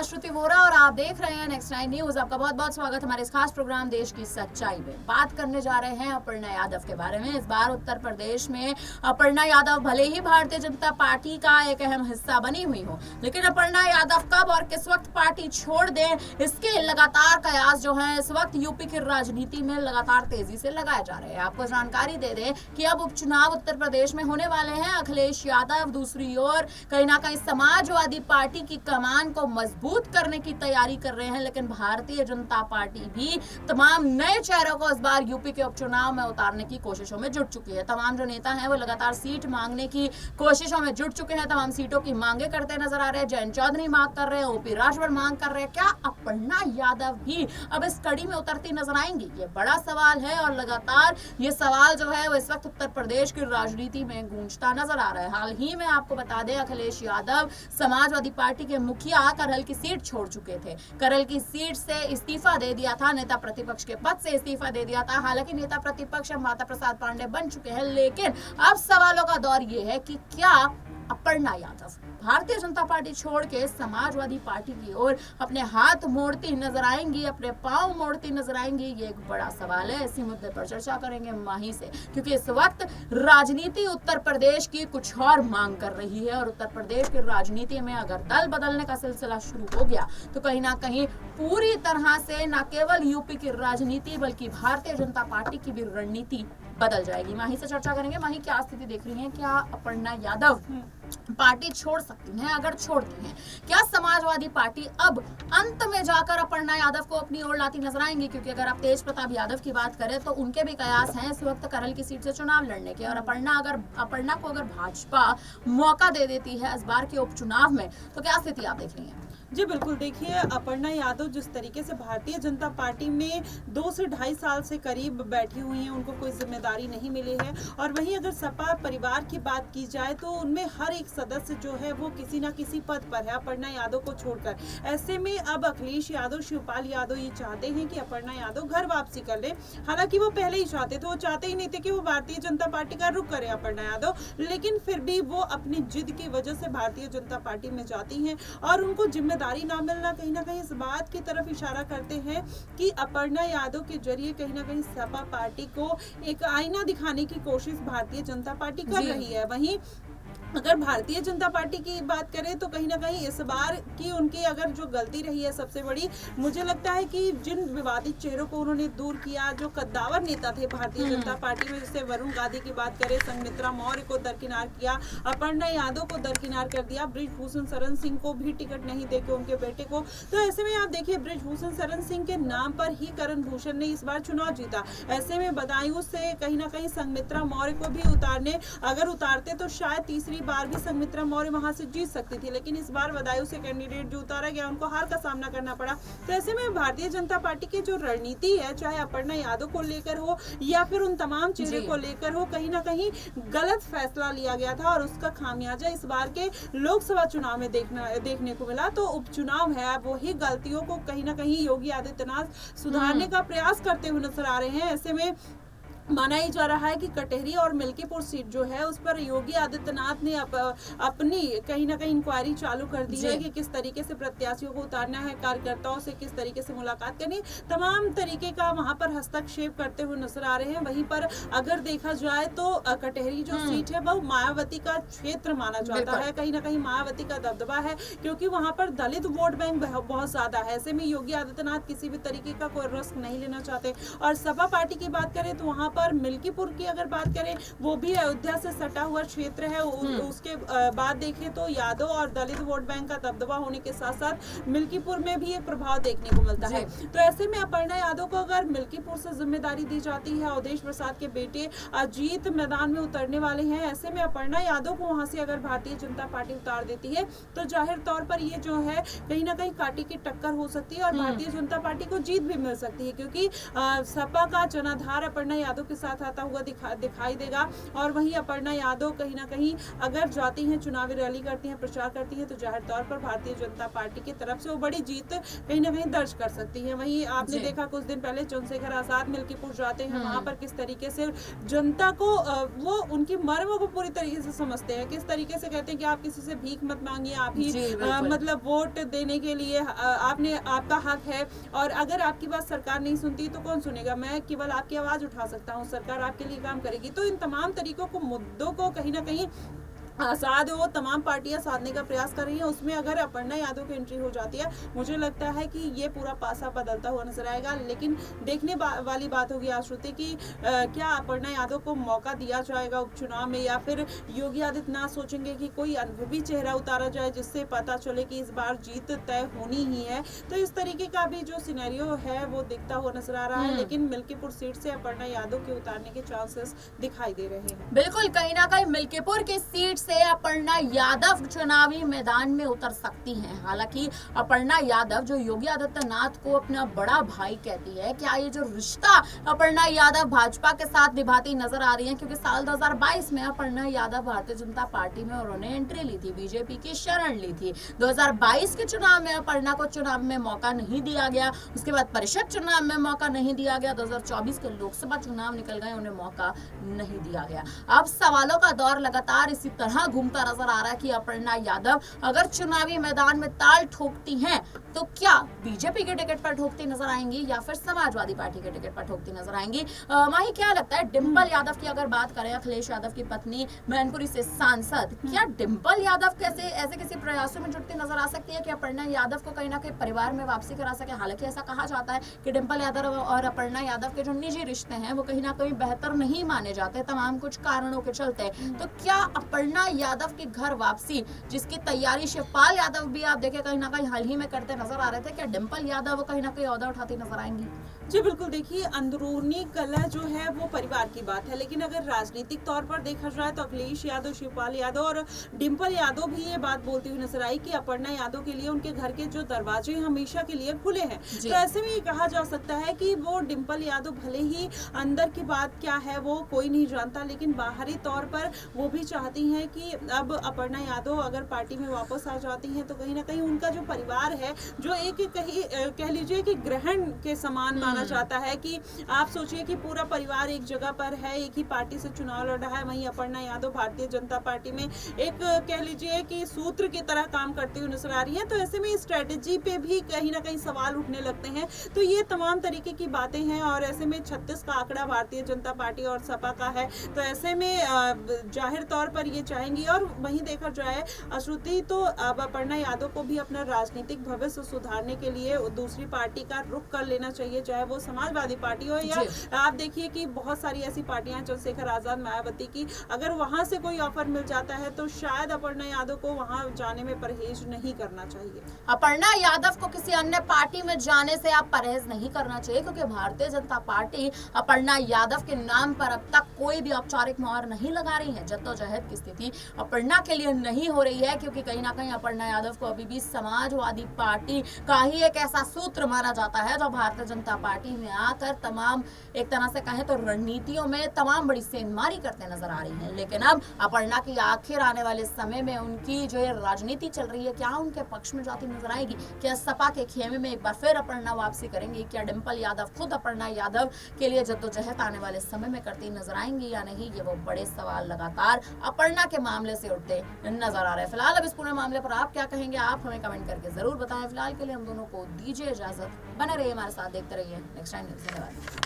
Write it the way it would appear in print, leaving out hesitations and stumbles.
श्रुति वोरा और आप देख रहे हैं नेक्स्ट 9 न्यूज। आपका बहुत बहुत स्वागत हमारे इस खास प्रोग्राम देश की सच्चाई में। बात करने जा रहे हैं अपर्णा यादव के बारे में। इस बार उत्तर प्रदेश में अपर्णा यादव भले ही भारतीय जनता पार्टी का एक अहम हिस्सा बनी हुई हो, लेकिन अपर्णा यादव कब और किस वक्त पार्टी छोड़ दें, इसके लगातार कयास जो है इस वक्त यूपी की राजनीति में लगातार तेजी से लगाए जा रहे हैं। आपको जानकारी दे दें कि अब उपचुनाव उत्तर प्रदेश में होने वाले हैं। अखिलेश यादव दूसरी ओर कहीं ना कहीं समाजवादी पार्टी की कमान को मजबूत करने की तैयारी कर रहे हैं, लेकिन भारतीय जनता पार्टी भी तमाम नए चेहरों को इस बार यूपी के उपचुनाव में उतारने की कोशिशों में जुट चुकी है। तमाम जो नेता हैं वो लगातार सीट मांगने की कोशिशों में जुट चुके हैं, तमाम सीटों की मांगे करते नजर आ रहे हैं। जयंत चौधरी मांग कर रहे हैं, ओपी राजभर मांग कर रहे हैं। क्या अपर्णा यादव भी अब इस कड़ी में उतरती नजर आएंगी? ये बड़ा सवाल है और लगातार ये सवाल जो है वो इस वक्त उत्तर प्रदेश की राजनीति में गूंजता नजर आ रहा है। हाल ही में आपको बता दें, अखिलेश यादव समाजवादी पार्टी के मुखिया करहल की सीट छोड़ चुके थे। करहल की सीट से इस्तीफा दे दिया था, नेता प्रतिपक्ष के पद से इस्तीफा दे दिया था। हालांकि नेता प्रतिपक्ष माता प्रसाद पांडे बन चुके हैं, लेकिन अब सवालों का दौर ये है कि क्या अपर्णा यादव भारतीय जनता पार्टी छोड़ के समाजवादी पार्टी की ओर अपने हाथ मोड़ती नजर आएंगी, अपने पांव मोड़ती नजर आएंगी? ये एक बड़ा सवाल है। इसी मुद्दे पर चर्चा करेंगे माही से, क्योंकि इस वक्त राजनीति उत्तर प्रदेश की कुछ और मांग कर रही है और उत्तर प्रदेश की राजनीति में अगर दल बदलने का सिलसिला शुरू हो गया तो कहीं ना कहीं पूरी तरह से न केवल यूपी की राजनीति बल्कि भारतीय जनता पार्टी की भी रणनीति बदल जाएगी। माही से चर्चा करेंगे। माही, क्या स्थिति देख रही है? क्या अपर्णा यादव पार्टी छोड़ सकती हैं? अगर छोड़ती हैं, क्या समाजवादी पार्टी अब अंत में जाकर अपर्णा यादव को अपनी ओर लाती नजर आएंगी? क्योंकि अगर आप तेज प्रताप यादव की बात करें तो उनके भी कयास हैं इस वक्त करहल की सीट से चुनाव लड़ने के, और अपर्णा को अगर भाजपा मौका दे देती है इस बार के उपचुनाव में तो क्या स्थिति आप देख रही हैं? जी बिल्कुल, देखिए अपर्णा यादव जिस तरीके से भारतीय जनता पार्टी में 2 से ढाई साल से करीब बैठी हुई हैं, उनको कोई जिम्मेदारी नहीं मिली है। और वहीं अगर सपा परिवार की बात की जाए तो उनमें हर एक सदस्य जो है वो किसी ना किसी पद पर है अपर्णा यादव को छोड़कर। ऐसे में अब अखिलेश यादव, शिवपाल यादव ये चाहते हैं कि अपर्णा यादव घर वापसी कर ले। हालांकि वो पहले ही चाहते थे, वो चाहते ही नहीं थे कि वो भारतीय जनता पार्टी का रुख करे अपर्णा यादव, लेकिन फिर भी वो अपनी जिद की वजह से भारतीय जनता पार्टी में जाती हैं और उनको जिम्मेदारी ना मिलना कहीं ना कहीं इस बात की तरफ इशारा करते हैं कि अपर्णा यादव के जरिए कहीं ना कहीं सपा पार्टी को एक आईना दिखाने की कोशिश भारतीय जनता पार्टी कर रही है। वहीं अगर भारतीय जनता पार्टी की बात करें तो कहीं ना कहीं इस बार की उनकी अगर जो गलती रही है सबसे बड़ी, मुझे लगता है कि जिन विवादित चेहरों को उन्होंने दूर किया, जो कद्दावर नेता थे भारतीय जनता पार्टी में, जैसे वरुण गांधी की बात करें, संघमित्रा मौर्य को दरकिनार किया, अपर्णा यादव को दरकिनार कर दिया, बृजभूषण शरण सिंह को भी टिकट नहीं देके उनके बेटे को। तो ऐसे में आप देखिए, बृजभूषण शरण सिंह के नाम पर ही करण भूषण ने इस बार चुनाव जीता। ऐसे में बदायूं से कहीं ना कहीं संघमित्रा मौर्य को भी अगर उतारते तो शायद तीसरी बार भी संघमित्रा मौर्य वहां से जीत सकती थी, लेकिन इस बार बदायूं से कैंडिडेट जो उतारा गया उनको हार का सामना करना पड़ा। तो ऐसे में भारतीय जनता पार्टी की जो रणनीति है, चाहे अपर्णा यादव को लेकर हो या फिर उन तमाम चेहरे को लेकर हो, कहीं ना कहीं गलत फैसला लिया गया था और उसका खामियाजा इस बार के लोकसभा चुनाव में देखने को मिला। तो उपचुनाव है, वही गलतियों को कहीं ना कहीं योगी आदित्यनाथ सुधारने का प्रयास करते हुए नजर आ रहे हैं। ऐसे में माना ही जा रहा है कि कटेहरी और मिल्कीपुर सीट जो है उस पर योगी आदित्यनाथ ने अपनी कहीं ना कहीं इंक्वायरी चालू कर दी है कि किस तरीके से प्रत्याशियों को उतारना है, कार्यकर्ताओं से किस तरीके से मुलाकात करनी, तमाम तरीके का वहां पर हस्तक्षेप करते हुए नजर आ रहे हैं। वहीं पर अगर देखा जाए तो कटेहरी जो सीट है वह मायावती का क्षेत्र माना जाता है, कहीं ना कहीं मायावती का दबदबा है, क्योंकि वहां पर दलित वोट बैंक बहुत ज्यादा है। ऐसे में योगी आदित्यनाथ किसी भी तरीके का कोई रिस्क नहीं लेना चाहते। और सपा पार्टी की बात करें तो वहां पर मिल्कीपुर की अगर बात करें, वो भी अयोध्या से सटा हुआ क्षेत्र है। उसके बाद देखें तो यादव और दलित वोट बैंक का दबदबा होने के साथ साथ मिल्कीपुर में भी एक प्रभाव देखने को मिलता है। तो ऐसे में अपर्णा यादव को अगर मिल्कीपुर से जिम्मेदारी दी जाती है, अवधेश प्रसाद के बेटे अजीत मैदान में उतरने वाले हैं, ऐसे में अपर्णा यादव को वहां से अगर भारतीय जनता पार्टी उतार देती है तो जाहिर तौर पर ये जो है कहीं ना कहीं कांटे की टक्कर हो सकती है और भारतीय जनता पार्टी को जीत भी मिल सकती है, क्योंकि सपा का जनाधार अपर्णा यादव के साथ आता हुआ दिखाई देगा। और वहीं अपर्णा यादव कहीं ना कहीं अगर जाती हैं, चुनावी रैली करती हैं, प्रचार करती हैं, तो जाहिर तौर पर भारतीय जनता पार्टी की तरफ से वो बड़ी जीत कहीं ना कहीं दर्ज कर सकती हैं। वहीं आपने देखा कुछ दिन पहले चंद्रशेखर आजाद मिल्कीपुर जाते हैं, वहां पर किस तरीके से जनता को वो उनकी मर्म को पूरी तरीके से समझते हैं, किस तरीके से कहते हैं कि आप किसी से भीख मत मांगिए, आप ही मतलब वोट देने के लिए आपने आपका हक है, और अगर आपकी बात सरकार नहीं सुनती तो कौन सुनेगा, मैं केवल आपकी आवाज उठा सकता हूँ, सरकार आपके लिए काम करेगी। तो इन तमाम तरीकों को, मुद्दों को कहीं ना कहीं साध वो तमाम पार्टियां साधने का प्रयास कर रही हैं। उसमें अगर अपर्णा यादव की एंट्री हो जाती है, मुझे लगता है कि ये पूरा पासा बदलता हुआ नजर आएगा। लेकिन देखने वाली बात होगी आश्रुति की क्या अपर्णा यादव को मौका दिया जाएगा उपचुनाव में, या फिर योगी आदित्यनाथ सोचेंगे कि कोई अनुभवी चेहरा उतारा जाए जिससे पता चले कि इस बार जीत तय होनी ही है। तो इस तरीके का भी जो सिनेरियो है वो दिखता हुआ नजर आ रहा है। लेकिन मिल्कीपुर सीट से अपर्णा यादव के उतारने के चांसेस दिखाई दे रहे हैं। बिल्कुल, कहीं ना कहीं मिल्कीपुर की सीट से अपर्णा यादव चुनावी मैदान में उतर सकती हैं। हालांकि अपर्णा यादव जो योगी आदित्यनाथ को अपना बड़ा भाई कहती है, क्या ये जो रिश्ता अपर्णा यादव भाजपा के साथ निभाती नजर आ रही है? क्योंकि साल 2022 में अपर्णा यादव भारतीय जनता पार्टी में उन्होंने एंट्री ली थी, बीजेपी की शरण ली थी। 2022 के चुनाव में अपर्णा को चुनाव में मौका नहीं दिया गया, उसके बाद परिषद चुनाव में मौका नहीं दिया गया, 2024 के लोकसभा चुनाव निकल गए, उन्हें मौका नहीं दिया गया। अब सवालों का दौर लगातार इसी तरह घूमता नजर आ रहा है कि अपर्णा यादव अगर चुनावी मैदान में ताल ठोकती हैं तो क्या बीजेपी के टिकट पर ठोकती नजर आएंगी या फिर समाजवादी पार्टी के टिकट पर ठोकती नजर आएंगी? माही, क्या लगता है, डिंपल यादव की अगर बात करें, अखिलेश यादव की पत्नी, मैनपुरी से सांसद, क्या डिंपल यादव कैसे ऐसे किसी प्रयासों में जुटती नजर आ सकती है कि अपर्णा यादव को कहीं ना कहीं परिवार में वापसी करा सके? हालांकि ऐसा कहा जाता है कि डिंपल यादव और अपर्णा यादव के जो निजी रिश्ते हैं वो कहीं ना कहीं बेहतर नहीं माने जाते तमाम कुछ कारणों के चलते। तो क्या अपर्णा यादव की घर वापसी, जिसकी तैयारी शिवपाल यादव भी आप देखे कहीं ना कहीं हाल ही में करते नजर आ रहे थे, क्या डिंपल यादव कहीं ना कहीं ओहदा उठाती नजर आएंगी? जी बिल्कुल, देखिए अंदरूनी कलह जो है वो परिवार की बात है, लेकिन अगर राजनीतिक तौर पर देखा जाए तो अखिलेश यादव, शिवपाल यादव और डिंपल यादव भी ये बात बोलती हुई नजर आई कि अपर्णा यादव के लिए उनके घर के जो दरवाजे हमेशा के लिए खुले हैं। तो ऐसे में ये कहा जा सकता है कि वो डिंपल यादव भले ही अंदर की बात क्या है वो कोई नहीं जानता, लेकिन बाहरी तौर पर वो भी चाहती हैं कि अब अपर्णा यादव अगर पार्टी में वापस आ जाती हैं तो कहीं ना कहीं उनका जो परिवार है, जो एक कह लीजिए कि ग्रहण के समान माना जाता है, कि आप सोचिए कि पूरा परिवार एक जगह पर है, एक ही पार्टी से चुनाव लड़ रहा है। वहीं अपर्णा यादव भारतीय जनता पार्टी में एक कह लीजिए कि सूत्र की तरह काम करती हुई नजर आ रही है। तो ऐसे में स्ट्रेटेजी पे भी कहीं ना कहीं सवाल उठने लगते हैं। तो ये तमाम तरीके की बातें हैं, और ऐसे में 36 का आंकड़ा भारतीय जनता पार्टी और सपा का है। तो ऐसे में जाहिर तौर पर ये चाहेंगी। और वहीं देखा जाए अश्रुति, तो अब अपर्णा यादव को भी अपना राजनीतिक भविष्य सुधारने के लिए दूसरी पार्टी का रुख कर लेना चाहिए, चाहे वो समाजवादी पार्टी हो या आप देखिए कि बहुत सारी ऐसी पार्टियां, चंद्रशेखर आजाद, मायावती की, अगर वहां से कोई ऑफर मिल जाता है तो शायद अपर्णा यादव को वहां जाने में परहेज नहीं करना चाहिए। अपर्णा यादव को किसी अन्य पार्टी में जाने से आप परहेज नहीं करना चाहिए, क्योंकि भारतीय जनता पार्टी अपर्णा यादव के नाम पर अब तक कोई भी औपचारिक मोहर नहीं लगा रही है। जद्दोजहद की स्थिति अपर्णा के लिए नहीं हो रही है, क्योंकि कहीं ना कहीं अपर्णा यादव को अभी भी समाजवादी पार्टी का ही एक ऐसा सूत्र माना जाता है जो भारतीय जनता पार्टी में आकर तमाम, एक तरह से कहें तो रणनीतियों में तमाम बड़ी सेंधमारी करते नजर आ रही है। लेकिन अब अपर्णा की आखिर आने वाले समय में उनकी जो राजनीति चल रही है, क्या उनके पक्ष में जाती नजर आएगी? क्या सपा के खेमे में एक बार फिर अपर्णा वापसी करेंगी? क्या डिंपल यादव खुद अपर्णा यादव के लिए जद्दोजहद आने वाले समय में करती नजर आएंगी या नहीं? ये वो बड़े सवाल लगातार अपर्णा के मामले से उठते नजर आ रहे हैं। फिलहाल अब इस पूरे मामले पर आप क्या कहेंगे, आप हमें कमेंट करके जरूर बताएं। फिलहाल के लिए हम दोनों को दीजिए इजाजत, बने रहिए हमारे साथ, देखते रहिए नेक्स्ट टाइम न्यूज़। धन्यवाद।